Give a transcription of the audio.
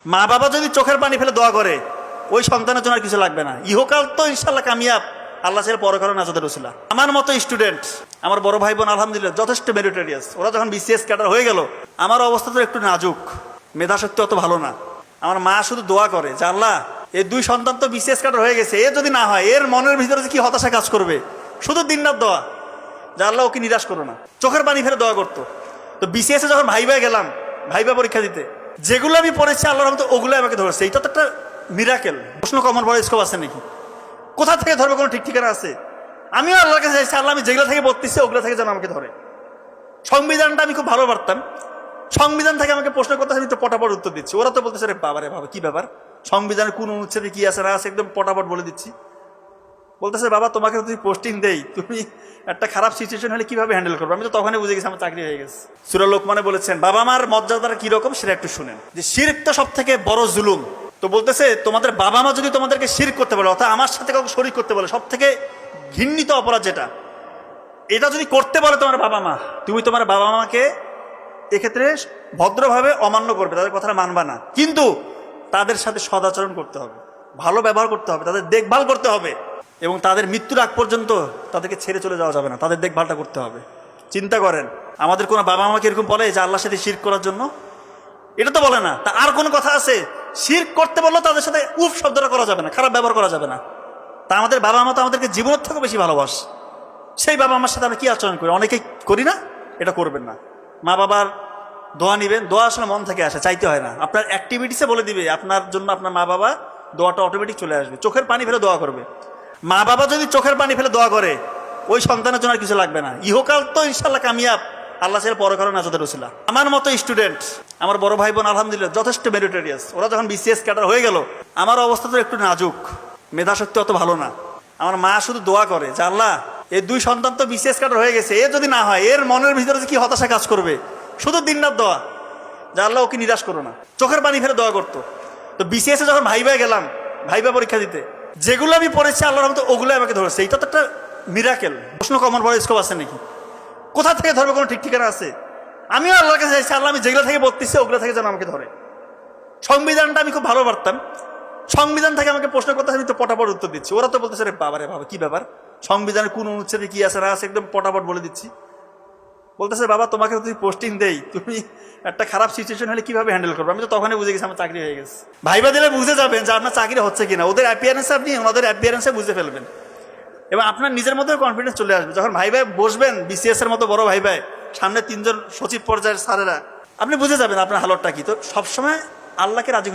মা বাবা যদি চোখের পানি ফেলে দোয়া করে ওই সন্তানের জন্য আর কিছু লাগবে না। ইহকাল তো ইনশাল্লাহ কামিয়াব, আল্লাহ ছেড়ে পরকালে নাজাতের রসিলা। আমার মতো স্টুডেন্ট, আমার বড় ভাই বোন আলহামদুলিল্লাহ যথেষ্ট মেরিটোরিয়াস। ওরা যখন বিসিএস ক্যাডার হয়ে গেল, আমার অবস্থা তো একটু নাজুক, মেধাশক্তি অত ভালো না। আমার মা শুধু দোয়া করে যে আল্লাহ এই দুই সন্তান তো বিসিএস ক্যাডার হয়ে গেছে, এ যদি না হয় এর মনের ভিতরে যে কি হতাশা কাজ করবে। শুধু দিনরাত দোয়া যে আল্লাহ ওকে নিরাশ করো না, চোখের পানি ফেলে দোয়া করতো। তো বিসিএস এ যখন ভাইবা গেলাম, ভাইবা পরীক্ষা দিতে, যেগুলো আমি পড়েছি আল্লাহর রহমতে ওগুলো আমাকে ধরেছে। এটা তো একটা মিরাকেল। প্রশ্ন কমন বড় স্কোপ আছে নাকি? কোথা থেকে ধরবে, কোনো ঠিক ঠিকানা আছে? আমিও আল্লাহর কাছে চাইছি আল্লাহ আমি যেগুলো থেকে বলতেছি ওগুলো থেকে যেন আমাকে ধরে। সংবিধানটা আমি খুব ভালো পারতাম, সংবিধান থেকে আমাকে প্রশ্ন করতে আমি তো পটাপট উত্তর দিচ্ছি। ওরা তো বলতেছে রে বাবা রে বাবা কি ব্যাপার, সংবিধানের কোন অনুচ্ছেদে কি আছে না আছে একদম পটাপট বলে দিচ্ছি। বলতেছে বাবা তোমাকে যদি পোস্টিং দেই তুমি একটা খারাপ সিচুয়েশন হলে কিভাবে হ্যান্ডেল করবো? আমি তো তখনই বুঝে গেছি আমার চাকরি হয়ে গেছে। সূরা লোকমানে বলেছেন বাবা মার মর্যাদাটা কিরকম সেটা একটু শুনেন, যে শিরকটা সব থেকে বড় জুলুম। তো বলতেছে তোমাদের বাবা মা যদি তোমাদেরকে শিরক করতে বলে, অর্থাৎ আমার সাথে কাউকে শরীক করতে বলে, সব থেকে ঘৃণিত অপরাধ যেটা, এটা যদি করতে বলে তোমার বাবা মা, তুমি তোমার বাবা মাকে এক্ষেত্রে ভদ্রভাবে অমান্য করবে, তাদের কথাটা মানবা না, কিন্তু তাদের সাথে সদাচরণ করতে হবে, ভালো ব্যবহার করতে হবে, তাদের দেখভাল করতে হবে, এবং তাদের মৃত্যুর আগ পর্যন্ত তাদেরকে ছেড়ে চলে যাওয়া যাবে না, তাদের দেখভালটা করতে হবে। চিন্তা করেন, আমাদের কোনো বাবা মাকে এরকম বলে যে আল্লাহর সাথে শিরক করার জন্য? এটা তো বলে না। তা আর কোনো কথা আছে? শিরক করতে বললেও তাদের সাথে উফ শব্দটা করা যাবে না, খারাপ ব্যবহার করা যাবে না। তা আমাদের বাবা মা তো আমাদেরকে জীবনের থেকেও বেশি ভালোবাসে, সেই বাবা মার সাথে আমরা কি আচরণ করি? অনেকেই করি না। এটা করবেন না। মা বাবার দোয়া নিবেন, দোয়া আসলে মন থেকে আসে, চাইতে হয় না। আপনার অ্যাক্টিভিটিসে বলে দিবে আপনার জন্য আপনার মা বাবা, দোয়াটা অটোমেটিক চলে আসবে। চোখের পানি ফেলে দোয়া করবে। মা বাবা যদি চোখের পানি ফেলে দোয়া করে ওই সন্তানের জন্য আর কিছু লাগবে না। ইহকাল তো ইনশাল্লাহ কামিয়াব, আল্লাহ ছেড়ে পরকালে নাজাতের রসিলা। আমার মতো স্টুডেন্ট, আমার বড় ভাই বোন আলহামদুলিল্লাহ যথেষ্ট মেরিটোরিয়াস। ওরা যখন বিসিএস ক্যাডার হয়ে গেল, আমার অবস্থা তো একটু নাজুক, মেধাশক্তি অত ভালো না। আমার মা শুধু দোয়া করে যে আল্লাহ এই দুই সন্তান তো বিসিএস ক্যাডার হয়ে গেছে, এ যদি না হয় এর মনের ভিতরে যে কি হতাশা কাজ করবে। শুধু দিনরাত দোয়া যে আল্লাহ ওকে নিরাশ করো না, চোখের পানি ফেলে দোয়া করতো। তো বিসিএস এ যখন ভাইবা গেলাম, ভাইবা পরীক্ষা দিতে, যেগুলো আমি পড়েছি আল্লাহর রহমতে ওগুলো আমাকে ধরেছে। এটা তো একটা মিরাকেল। প্রশ্ন কমন বড় স্কোপ আছে নাকি? কোথা থেকে ধরবে, কোনো ঠিক ঠিকানা আছে? আমিও আল্লাহর কাছে চাইছি আল্লাহ আমি যেগুলো থেকে বলতেছি ওগুলো থেকে যেন আমাকে ধরে। সংবিধানটা আমি খুব ভালো পারতাম, সংবিধান থেকে আমাকে প্রশ্ন করতে আমি তো পটাপট উত্তর দিচ্ছি। ওরা তো বলতেছে রে বাবা রে বাবা কি ব্যাপার, সংবিধানের কোন অনুচ্ছেদে কি আছে না আছে একদম পটাপট বলে দিচ্ছি। বলতেছে বাবা তোমাকে যদি পোস্টিং দেই তুমি একটা খারাপ সিচুয়েশন হলে কিভাবে হ্যান্ডেল করবো? আমি তো তখনই বুঝে গেছি আমার চাকরি হয়ে গেছে। ভাইবা দিলে বুঝে যাবেন যে আপনার চাকরি হচ্ছে কিনা। ওদের অ্যাপিয়ারেন্সে আপনি ওনাদের অ্যাপিয়ারেন্সে বুঝে ফেলবেন, এবং আপনার নিজের মধ্যে কনফিডেন্স চলে আসবে। যখন ভাই ভাই বসবেন বিসিএস এর মতো বড় ভাই ভাই সামনে, তিনজন সচিব পর্যায়ের স্যারেরা, আপনি বুঝে যাবেন আপনার হালতটা কি। তো সবসময় আল্লাহকে রাজি খুশি